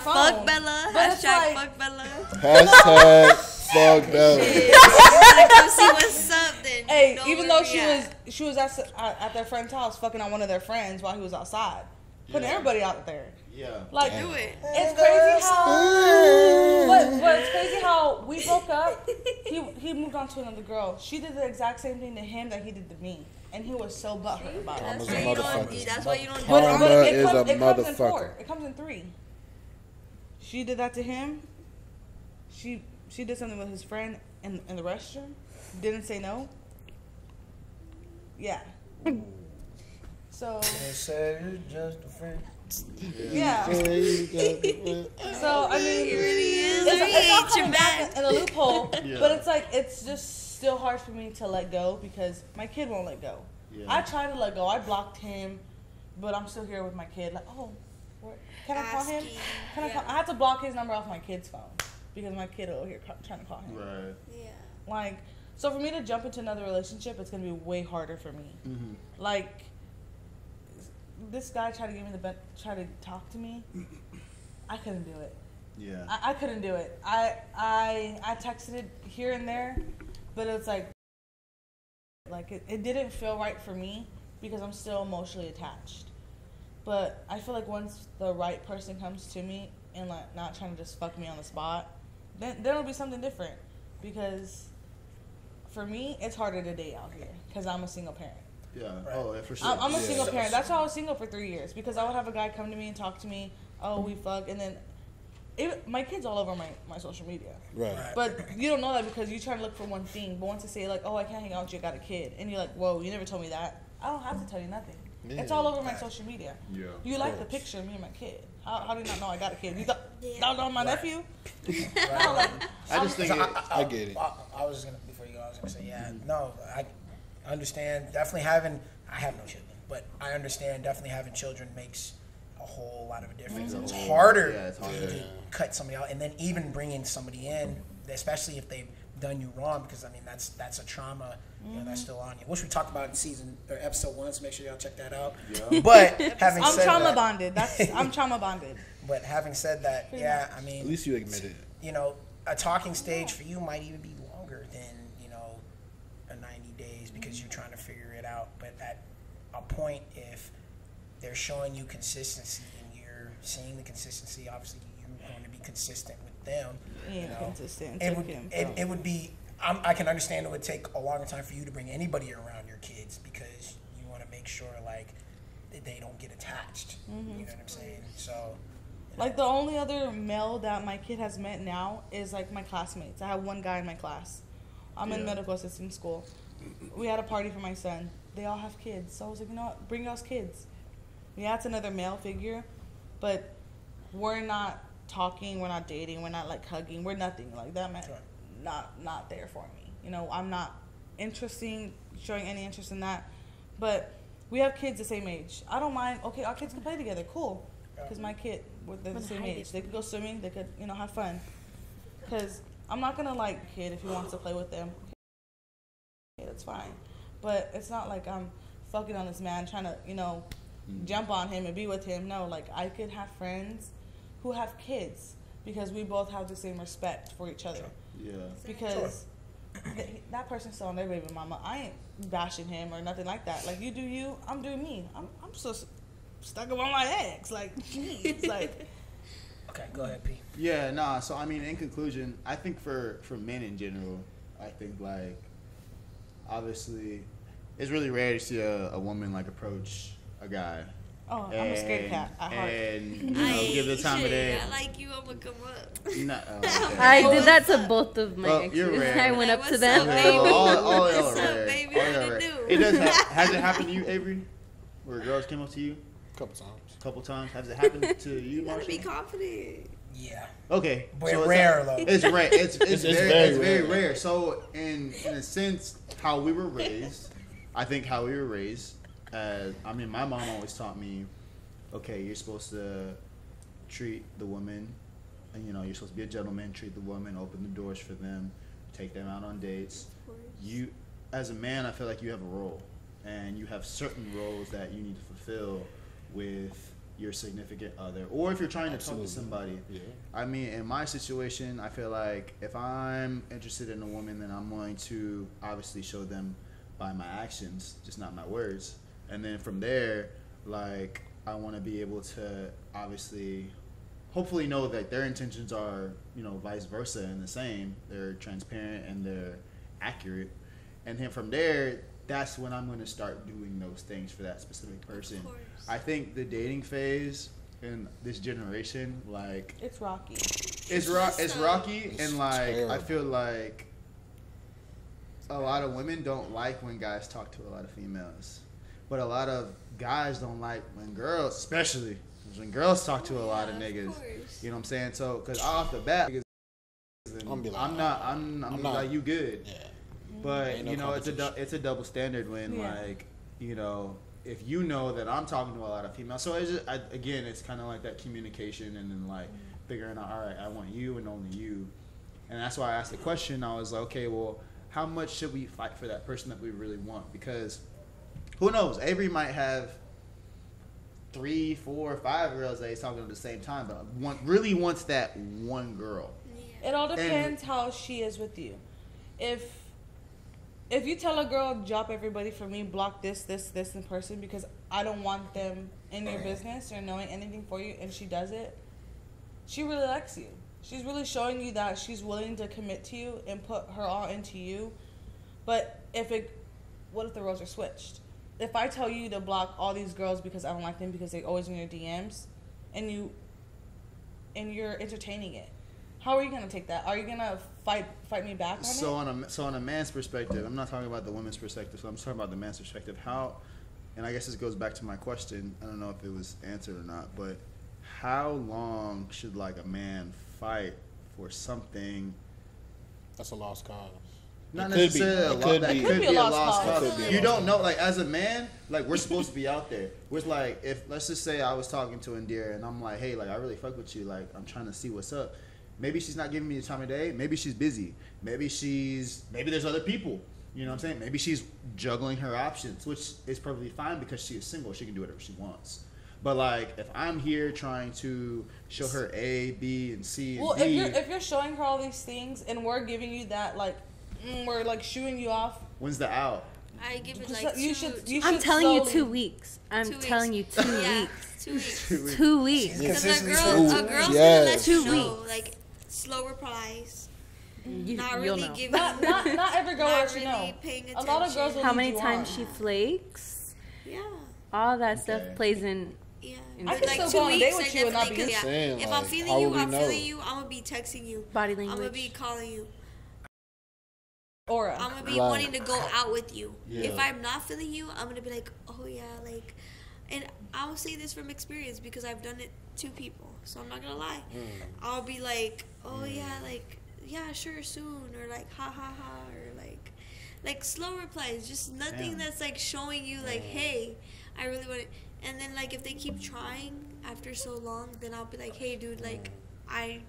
fuck Bella. Hashtag fuck Bella. Hashtag fuck Bella. Go see what's up then. Hey, even though she was at their friend's house fucking on one of their friends while he was outside, putting everybody out there. Yeah. Like, do it. It's crazy how. But it's crazy how we broke up. He moved on to another girl. She did the exact same thing to him that he did to me, and he was so butthurt about it. That's why you don't do Karma it. is a It motherfucker. comes in 3. She did that to him. She did something with his friend in the restroom. Didn't say no. Yeah. So. They said you're just a friend. Yeah. So I mean, It really is. it's all coming back in a loophole, but it's like it's just still hard for me to let go because my kid won't let go. Yeah. I tried to let go. I blocked him, but I'm still here with my kid. Like, can I call him? I have to block his number off my kid's phone because my kid over here trying to call him. Right. Yeah. Like, so for me to jump into another relationship, it's gonna be way harder for me. Mm-hmm. Like. This guy tried to talk to me. I couldn't do it. Yeah. I couldn't do it. I texted it here and there, but it's like it didn't feel right for me because I'm still emotionally attached. But I feel like once the right person comes to me and like not trying to just fuck me on the spot, then it'll be something different. Because for me, it's harder to date out here because I'm a single parent. Yeah. Right. Oh, yeah, for sure. I'm a single parent. That's why I was single for 3 years, because I would have a guy come to me and talk to me. Oh, we fuck, and then my kid's all over my social media. Right. But you don't know that because you're trying to look for one thing. But once I say like, oh, I can't hang out with you, I got a kid, and you're like, whoa, you never told me that. I don't have to tell you nothing. Yeah. It's all over my social media. Yeah. You like the picture of me and my kid. How do you not know I got a kid? You thought that was my nephew? I just think I get it. I was just gonna before you go. I was gonna say no. I understand definitely I have no children, but I understand definitely having children makes a whole lot of a difference. Mm-hmm. It's harder to cut somebody out, and then even bringing somebody in, especially if they've done you wrong, because I mean that's a trauma, that's still on you. Which we talked about in episode 1, so make sure y'all check that out. Yeah. But having said trauma bonded. I'm trauma bonded. But having said that, I mean, at least you admit it. You know, a talking stage for you might even be longer than a 90 days because you're trying to figure it out. But at a point, if they're showing you consistency and you're seeing the consistency, obviously you're going to be consistent with them. Consistent. It would be. I can understand it would take a longer time for you to bring anybody around your kids because you want to make sure that they don't get attached. Mm-hmm. You know what I'm saying? So. Like the only other male that my kid has met now is like my classmates. I have one guy in my class. I'm in medical assistant school. We had a party for my son. They all have kids. So I was like, you know what? Bring y'all's kids. Yeah, it's another male figure, but we're not talking, we're not dating, we're not like hugging, we're nothing like that. Man, not there for me. You know, I'm not showing any interest in that. But we have kids the same age. I don't mind. Okay, our kids can play together. Cool. Because my kid, they're the same age. They could go swimming. They could, you know, have fun. Because I'm not gonna like kid if he wants to play with them. Okay, that's fine. But it's not like I'm fucking on this man trying to, you know, jump on him and be with him. No, like I could have friends who have kids because we both have the same respect for each other. Yeah. Because that person's still on their baby mama. I ain't bashing him or nothing like that. Like, you do you, I'm doing me. I'm so stuck on my ex. Like, jeez. Like. Okay, go ahead, P. Yeah, nah. So I mean, in conclusion, I think for men in general, I think like obviously it's really rare to see a woman like approach a guy. Oh, I'm a scared cat at heart. And you know, give the time of day. I like you. I'm gonna come up. No, okay. I did that to both of my exes. You're rare. I went up to What's them. up, baby? All y'all are What's up, rare. baby? All y'all What are it rare. do? It does. Has it happened to you, Avery? Where girls came up to you? Couple times. Has it happened to you, You gotta be Marshall? confident. Yeah. Okay. But so rare though. It's rare. It's very rare. rare. So in a sense, how we were raised, I think how we were raised. I mean, my mom always taught me, okay, you're supposed to treat the woman, and you know, you're supposed to be a gentleman, treat the woman, open the doors for them, take them out on dates. You, as a man, I feel like you have a role, and you have certain roles that you need to fulfill with your significant other, or if you're trying to talk to somebody. Yeah. I mean, in my situation, I feel like if I'm interested in a woman, then I'm going to obviously show them by my actions, just not my words. And then from there, like, I want to be able to obviously, hopefully know that their intentions are, you know, vice versa and the same. They're transparent and they're accurate. And then from there, that's when I'm going to start doing those things for that specific person. Of course. I think the dating phase in this generation, like, It's rocky. it's rocky, and like terrible. I feel like a lot of women don't like when guys talk to a lot of females, but a lot of guys don't like when girls, especially when girls talk to a lot of niggas. course. You know what I'm saying? So, because off the bat, I'm be like, I'm not like, you good. Yeah. But Ain't no you know, it's competition. a double standard when Yeah. like, you know, if you know that I'm talking to a lot of females. So it's just, again, it's kind of like that communication, and then like figuring out, all right, I want you and only you. And that's why I asked the question. I was like, okay, well, how much should we fight for that person that we really want? Because who knows? Avery might have 3, 4, 5 girls that he's talking to at the same time, but really wants that one girl. It all depends how she is with you. If you tell a girl, drop everybody for me, block this in person because I don't want them in your business or knowing anything for you, and she does it, she really likes you. She's really showing you that she's willing to commit to you and put her all into you. But what if the roles are switched? If I tell you to block all these girls because I don't like them because they're always in your DMs, and you're entertaining it, how are you gonna take that? Are you gonna fight me back on it? So on a man's perspective, I'm not talking about the woman's perspective. So I'm just talking about the man's perspective. How, and I guess this goes back to my question. I don't know if it was answered or not, but how long should like a man fight for something? That's a lost cause. Not It could be. necessarily It a could that be. could be a lost cause. cause. It could be a You lost don't know, like as a man, like we're supposed to be out there. We're like, if let's just say I was talking to Indira and I'm like, hey, like I really fuck with you, like I'm trying to see what's up. Maybe she's not giving me the time of day. Maybe she's busy. Maybe there's other people. You know what I'm saying? Maybe she's juggling her options, which is perfectly fine because she is single. She can do whatever she wants. But like, if I'm here trying to show her A, B, and C, and Well, D, if you're showing her all these things and we're giving you that, like, we're like shooing you off. when's the out? I give it So like you two. should I'm telling you slowly- 2 weeks. I'm 2 weeks. telling you 2 Yeah, weeks. 2 weeks. 2 weeks. Because a Consistently girl's Yes. gonna let you 2 know, weeks. like slow replies, You, not you'll really know. giving, Not every girl not lets you really know. paying A attention. lot of girls will How lead many you times on. she flakes. Yeah, All that Okay. stuff plays in. yeah. I But can like still 2 go on a date weeks, with I you and not definitely be could. saying, If I'm like, feeling how you, would we I'm know? feeling you. I'm gonna be texting you. Body I'm gonna language. be calling you. Aura. I'm gonna be Right. wanting to go out with you. Yeah. If I'm not feeling you, I'm gonna be like, oh yeah, like and I'll say this from experience because I've done it to people, so I'm not gonna lie. I'll be like, oh yeah, like, yeah, sure, soon, or like, ha ha ha, or like slow replies, just nothing that's like showing you like, hey, I really want it. And then like if they keep trying after so long, then I'll be like, hey, dude, like I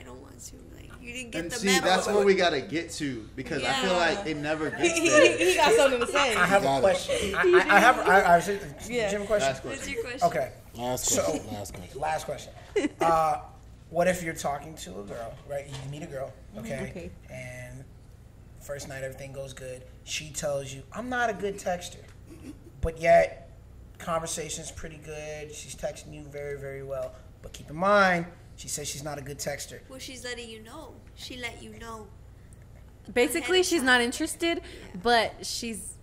don't want to, like, you didn't get and the see, memo. that's where we gotta get to, because I feel like it never gets there. He got something to say. I have a question. I have Jim, question. What's your question? Okay. Last question. What if you're talking to a girl, right? You meet a girl, okay? And first night everything goes good. She tells you, I'm not a good texter, but yet conversation's pretty good. She's texting you very, very well. But keep in mind, she says she's not a good texter. Well, she's letting you know. She let you know. Basically, she's not interested, but she's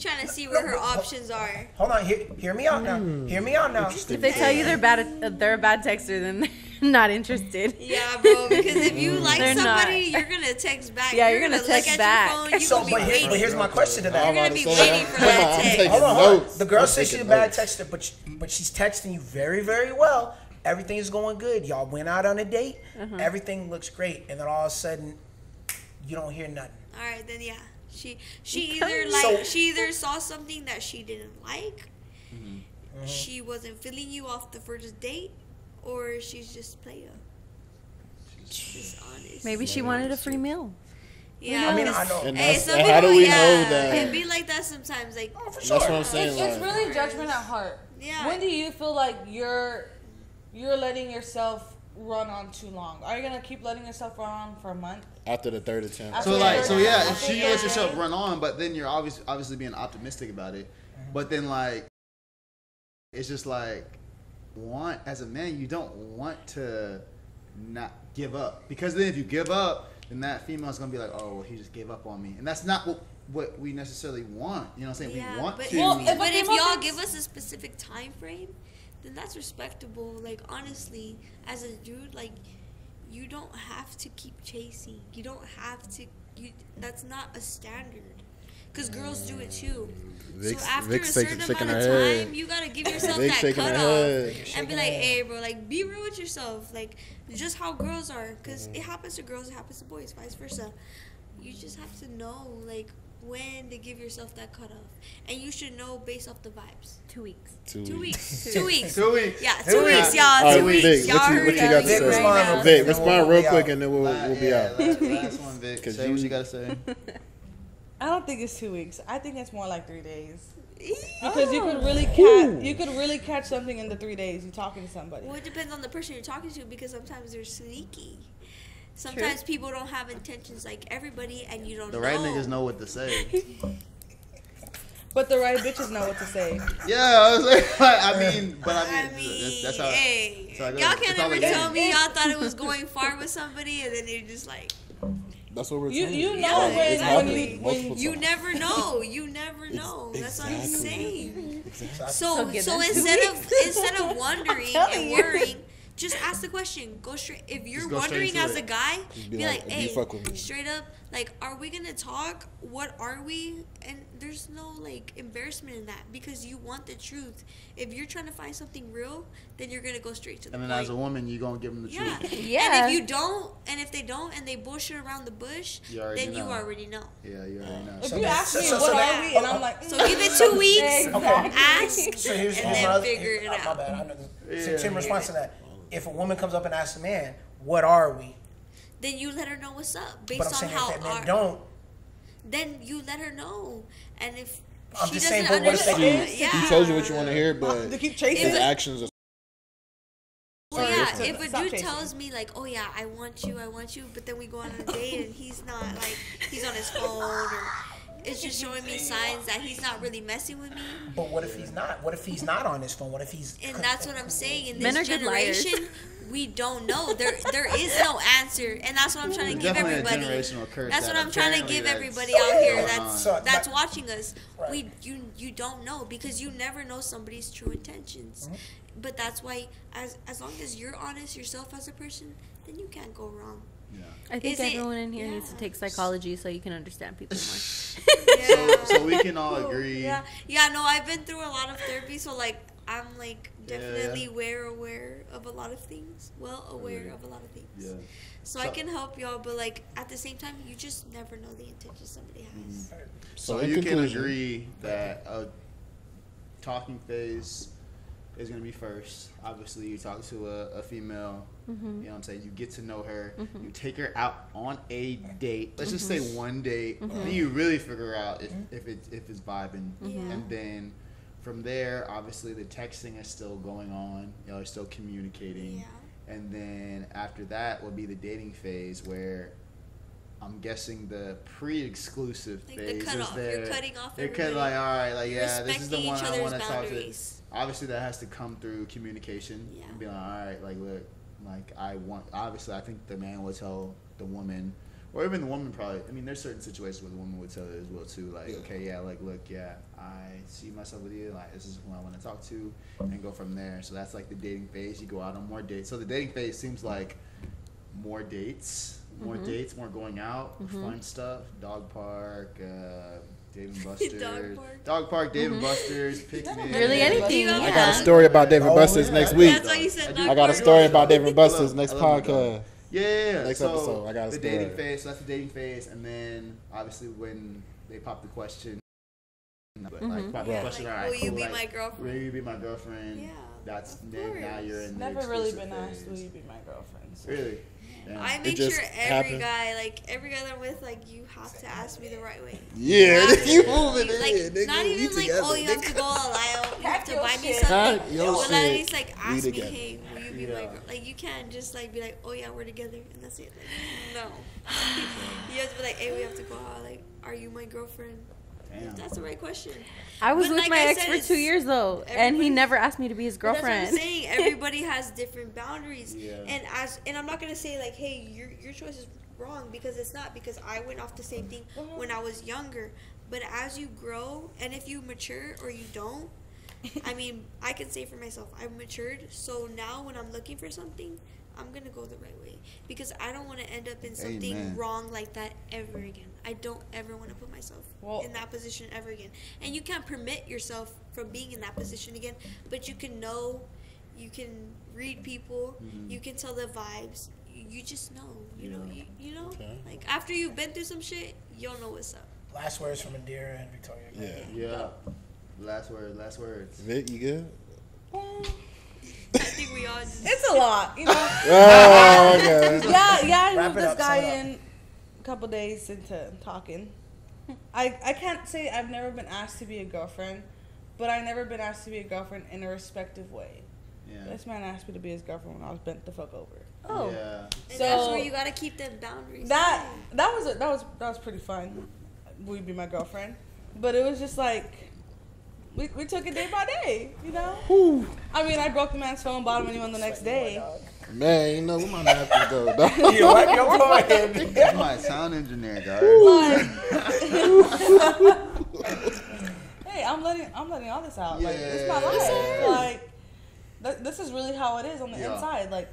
trying to see where her options are. Hold on, hear me out now. Hear me out now. If they tell you they're a bad texter, then they're not interested. Yeah, bro. Because if you like They're somebody, not. you're gonna text back. Yeah, you're gonna text look back. At your phone, So, but here's my question to that. You're gonna be waiting for that text. Hold on. The girl says she's a bad texter, but she's texting you very, very well. Everything is going good. Y'all went out on a date. Everything looks great, and then all of a sudden, you don't hear nothing. All right, then yeah, she either saw something that she didn't like, she wasn't feeling you off the first date, or she's just playing. She's just honest. Maybe she wanted a free meal. Yeah, I mean, I know. And Hey, that's, some and how do people, we know that? It be like that sometimes. Like, For sure. That's what I'm saying. It's Like, really judgment at heart. Yeah. When do you feel like you're letting yourself run on too long? Are you gonna keep letting yourself run on for a month? after the third attempt. After So the like, third so attempt, yeah, I if she think lets you're- herself run on, but then you're obviously being optimistic about it. But then like, it's just like, as a man, you don't want to not give up, because then if you give up, then that female's gonna be like, oh, well, he just gave up on me, and that's not what we necessarily want. You know what I'm saying? Yeah, We want but, to. Well, but if female y'all thinks- give us a specific time frame, then that's respectable. Like, honestly, as a dude, like, you don't have to keep chasing. You don't have to. That's not a standard. Because girls do it too. So after a certain amount of time, you gotta give yourself that cutoff and be like, hey, bro, like, be real with yourself. Like, just how girls are. Because it happens to girls, it happens to boys, vice versa. You just have to know, like, when to give yourself that cutoff. And you should know based off the vibes. 2 weeks. 2 weeks. 2 weeks. 2 weeks. Yeah, 2 weeks, y'all. All 2 right, weeks. Vic, Y'all what heard you got to it. say? Respond, Vic, respond real quick, out. and then we'll be out. Last one, Vic. 'Cause Say what you gotta say. I don't think it's 2 weeks. I think it's more like 3 days. Because you could really catch something in the 3 days you talking to somebody. Well, it depends on the person you're talking to, because sometimes they're sneaky. Sometimes people don't have intentions like everybody, and you don't know. The right niggas know what to say. But the right bitches know what to say. Yeah, I was like, I mean, that's how. Hey, that's how it goes. y'all It's can't all ever a game. tell me y'all thought it was going far with somebody, and then you're just like, That's what we're You saying. know Yeah, when exactly. when you never know. You never know. That's what I'm saying. Exactly. So get so that instead of wondering and worrying, just ask the question. Go straight. If you're Just go straight wondering to as it. a guy, be be like, like, "Do you hey, fuck with me?" straight up, like, are we gonna talk? What are we? And there's no like embarrassment in that, because you want the truth. If you're trying to find something real, then you're gonna go straight to the And then point. as a woman, you gonna give them the Yeah. truth. Yeah. And if you don't, and if they don't, and they bullshit around the bush, You already then you know. already know. Yeah, you already know. if So you then- ask me so what then- are we, and I'm like, So give it 2 weeks. Exactly. Ask, So here's and my then other- figure it My out. bad. I know. So Tim responds to that. If a woman comes up and asks a man, "What are we?" Then you let her know what's up based But I'm on saying how. if that man don't, Then you let her know, and if I'm she just doesn't saying, but what if they understand, is? yeah. He tells you what you want to hear, but to keep his chasing. actions are. Well, Sorry, yeah, it's if a Stop dude chasing. tells me like, "Oh yeah, I want you," but then we go on a date and he's not like, he's on his phone, or it's just showing me signs that he's not really messing with me. but what if he's not? What if he's not on his phone? What if he's? And that's what I'm saying. In Men this are good liars. generation, we don't know. There is no answer, and that's what I'm trying to give Definitely a everybody. generational curse. That's what that I'm trying to apparently give that's everybody out here going that's on. that's watching us. Right. You don't know, because you never know somebody's true intentions. But that's why, as long as you're honest yourself as a person, then you can't go wrong. I think Is it- everyone in here yeah. needs to take psychology so you can understand people more. So we can all agree. Yeah, no, I've been through a lot of therapy, so like I'm like definitely aware of a lot of things. Well aware of a lot of things. Yeah. So I can help y'all, but like at the same time, you just never know the intention somebody has. So in you can conclusion- agree that a talking phase is going to be first. Obviously, you talk to a female, you know what I'm saying? You get to know her. You take her out on a date. Let's just say one date. Then you really figure out if it's vibing. And then from there, obviously, the texting is still going on. Y'all are still communicating. Yeah. And then after that will be the dating phase where I'm guessing the pre-exclusive Like the phase is cutoff. there. You're cutting off They're everybody. cutting like, all right, like, yeah, this is the Respecting one each I other's want to talk to. boundaries. Obviously, that has to come through communication. Yeah. And be like, all right, like, look, like, obviously, I think the man will tell the woman, or even the woman probably, I mean, there's certain situations where the woman would tell it as well, too. Like, okay, yeah, like, look, yeah, I see myself with you. Like, this is who I want to talk to, and go from there. So that's like the dating phase. You go out on more dates. So the dating phase seems like more dates, more going out, fun stuff, dog park, Dave and Buster's. Dog park, Dave and Buster's, picnic. Really anything. I got a story about David Buster's next week. That's why you said I got a story about David Buster's next I love my podcast. dog. Yeah. Next So episode, I got a the story. dating phase. So that's the dating phase, and then obviously when they pop the question, like pop the Yeah, question, like, all right, will you cool, be like, my girlfriend? Will you be my girlfriend? Yeah, That's of then now course. you're in the Never really exclusive been asked, phase. will you be my girlfriend? So. Really? Yeah. I It make just sure every happened. guy, like every guy that I'm with, like you have to ask me the right way. Yeah, Not you even- moving like, in, nigga. Not We even like, together, oh, you have nigga. to go all out. You have to Pack buy your me shit. something. Pack your But at shit. least like We ask me, together. hey, will you be my girl? Like you can't just like be like, oh yeah, we're together, and that's it. Like, no. You have to be like, hey, we have to go out. Like, are you my girlfriend? Damn. That's the right question. I was But with like my I ex said, for it's- 2 years though, and he everybody- never asked me to be his But that's what girlfriend. I'm saying. Everybody has different boundaries, Yeah. and I'm not gonna say like, hey, your choice is wrong, because it's not, because I went off the same thing when I was younger. But as you grow, and if you mature or you don't, I mean, I can say for myself, I've matured. So now when I'm looking for something, I'm gonna go the right way, because I don't want to end up in something Amen. wrong like that ever again. I don't ever want to put myself in that position ever again. And you can't permit yourself from being in that position again, but you can know, you can read people, you can tell the vibes. You just know, you know, you know. Okay. Like after you've been through some shit, you'll know what's up. Last words from Indira and Victoria. Yeah. Last words. Vic, you good? I think we all just. It's a lot, you know. Oh, okay. yeah, I Wrap moved it this up, guy sum it up. in a couple days into talking. I can't say I've never been asked to be a girlfriend, but I've never been asked to be a girlfriend in a respective way. Yeah. This man asked me to be his girlfriend when I was bent the fuck over. Oh, Yeah. And that's So- where you gotta keep them boundaries. That was pretty fun. Will you be my girlfriend? But it was just like we took it day by day, you know. I mean, I broke the man's phone, bought him a new one the next day. Man, you know where my napkins go, dog. You wipe your forehead. That's my sound engineer, guys. Hey, I'm letting all this out. Like, Yeah. it's my life. Like, this is really how it is on the Yeah. inside. Like,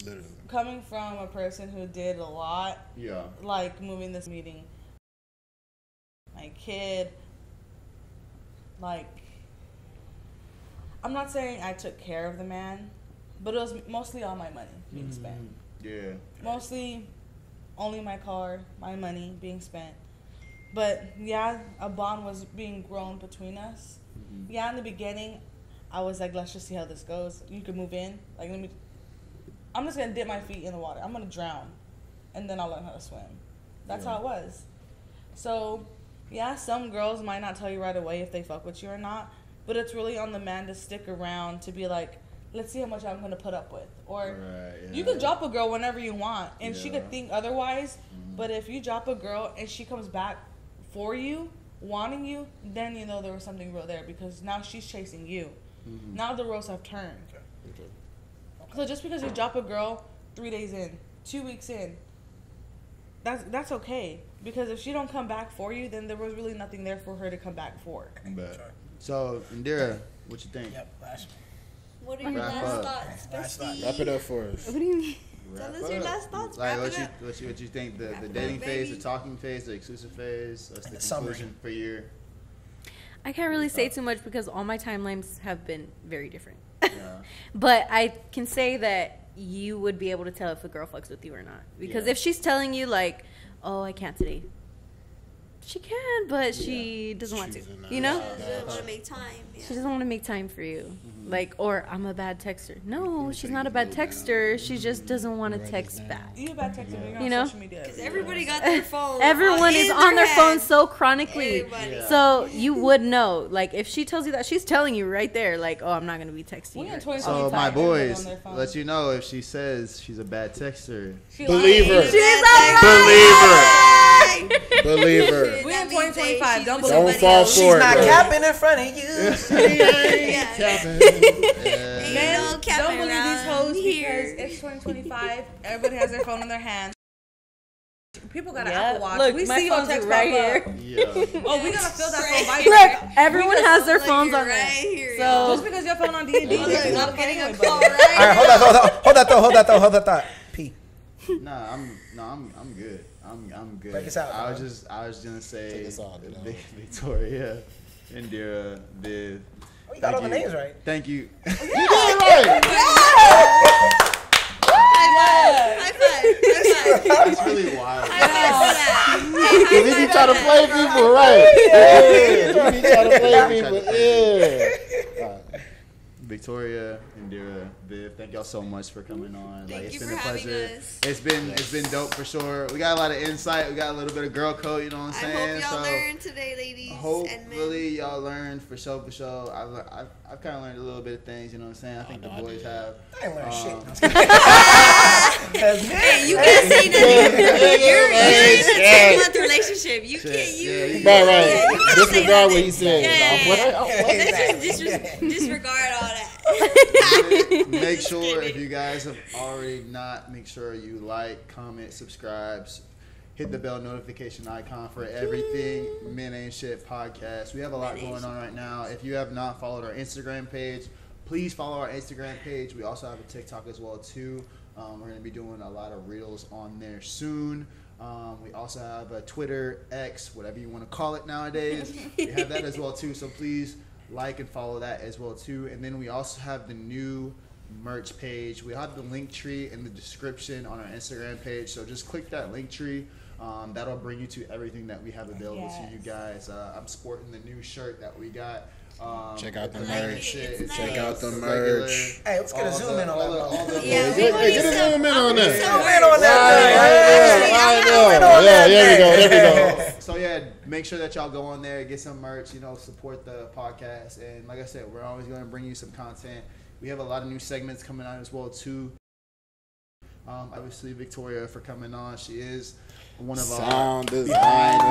Literally. coming from a person who did a lot, Yeah. like moving this meeting, my kid, like, I'm not saying I took care of the man, but it was mostly all my money being spent. Yeah. Mostly only my car, my money being spent. But yeah, a bond was being grown between us. Yeah, in the beginning, I was like, let's just see how this goes. You can move in. Like, I'm just going to dip my feet in the water. I'm going to drown. And then I'll learn how to swim. That's how it was. So, yeah, some girls might not tell you right away if they fuck with you or not. But it's really on the man to stick around to be like, let's see how much I'm going to put up with. Or you can drop a girl whenever you want. And she could think otherwise. But if you drop a girl and she comes back for you, wanting you, then you know there was something real there, because now she's chasing you. Now the roles have turned. So just because you drop a girl 3 days in, 2 weeks in, that's okay. Because if she don't come back for you, then there was really nothing there for her to come back for. So, Indira, what you think? Yep, last What are your Wrap last up. thoughts, Last thought. bestie? Wrap it up for us. what do you mean? Tell us your last thoughts. Like, Wrap it up. what you think the dating phase, the talking phase, the exclusive phase, what's the conclusion for your? I can't really say too much because all my timelines have been very different. Yeah. But I can say that you would be able to tell if a girl fucks with you or not. Because if she's telling you, like, oh, I can't today. She can, but she doesn't want to. You know? She doesn't want to make time. Yeah. She doesn't want to make time for you. Like, or I'm a bad texter. No, she's not a bad texter. She just doesn't want to text back. You a bad texter when you're You on know? social media. Because everybody got their phone. Everyone is on their phone so chronically. Everybody. So you would know. Like, if she tells you that, she's telling you right there, like, oh, I'm not going to be texting We you. in 2025. So my Everybody boys, on their phone. let you know if she says she's a bad texter. She Believe her. lying. Believe her. We in 2025. Don't believe Don't it. fall She's for it. not bro. capping in front of you. Men, no capping don't believe these around hoes here. because it's 2025. Everybody has their phone in their hand. People got an Yeah. Apple Watch. Look, We my see your phone's text right pop up. here. Yeah. Oh, we gotta fill that phone by Look, everyone has their Like, phones you're on right there. here, So Just because your phone on D&D, Look, it's not I'm getting a anyway, call but- right All right, hold that thought. P. Nah, I'm good. I'm good. Break us out, I bro. was gonna say Take us out, you know. Victoria, Indira, Viv. Oh, you got all the names right. Thank you. High five. It's really wild. High five for that. Cause he be trying to play people, right? Yeah, he be trying to play people. Yeah. Victoria, Indira, Viv, thank y'all so much for coming on. Thank It's you been for a having pleasure. us. It's been dope for sure. We got a lot of insight. We got a little bit of girl code. You know what I'm I saying? hope y'all learned today, ladies and men. Hopefully y'all learned for sure. I've kind of learned a little bit of things. You know what I'm saying? I think the boys have. I ain't learned shit. Hey, you can't say nothing. You're in a 10-month relationship. You can't. You Right. Yeah, you can't say Disregard what nothing. he said. Let's just disregard all that. Make Just sure kidding. if you guys have already not, make sure you like, comment, subscribe, hit the bell notification icon for everything Men Ain't Shit podcast. We have a lot going on right now. If you have not followed our Instagram page, please follow our Instagram page. We also have a TikTok as well too. We're going to be doing a lot of reels on there soon. We also have a Twitter, X, whatever you want to call it nowadays. We have that as well too. So please like and follow that as well too. And then we also have the new merch page. We have the link tree in the description on our Instagram page. So just click that link tree. That'll bring you to everything that we have available to you guys. I'm sporting the new shirt that we got. Check out the like merch. it. It's Check nice. out the regular- merch. Hey, let's get a zoom in on that. Yeah, we Get want a to zoom in on that. Zoom in on that. Yeah, there we go. So yeah, make sure that y'all go on there, get some merch, support the podcast. And like I said, we're always going to bring you some content. We have a lot of new segments coming out as well too. Obviously Victoria for coming on. She is one of our Sound designer.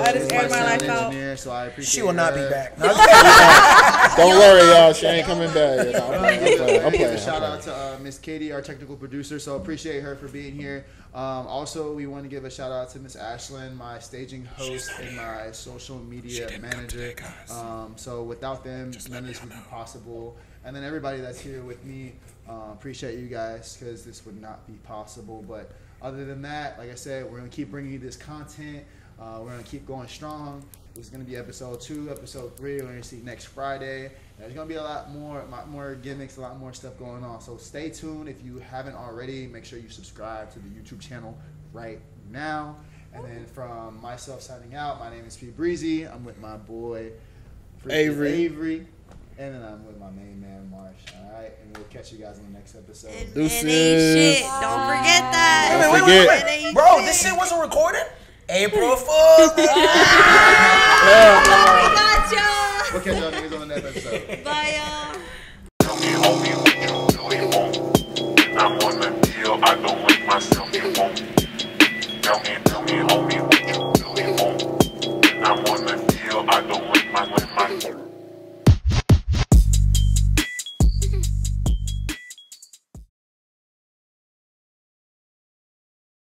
I just aired my life out. engineer, so I appreciate She will not be her. back. Don't worry, y'all. She ain't coming back. You know, I'm Give playing. a shout out to Miss Katie, our technical producer. So appreciate her for being here. Also, we want to give a shout out to Miss Ashlyn, my staging host and my social media manager. So without them, none of this would be possible. And then everybody that's here with me, appreciate you guys because this would not be possible. But other than that, like I said, we're gonna keep bringing you this content. We're gonna keep going strong. This is gonna be episode 2, episode 3. We're gonna see next Friday. And there's gonna be a lot more gimmicks, a lot more stuff going on. So stay tuned. If you haven't already, make sure you subscribe to the YouTube channel right now. And then from myself signing out, my name is P Breezy. I'm with my boy Avery. And then I'm with my main man Marsh. All right, and we'll catch you guys on the next episode. And Deuces. ain't shit. Don't forget that. Don't forget. It ain't Bro, shit. this shit wasn't recorded? April Fool's. We got y'all. We'll catch y'all niggas on the next episode. Bye, y'all. Tell me, homie, what you really want. I'm on the deal, I don't make myself you won't. Tell me, homie, what you really want. I'm on the deal, I don't make my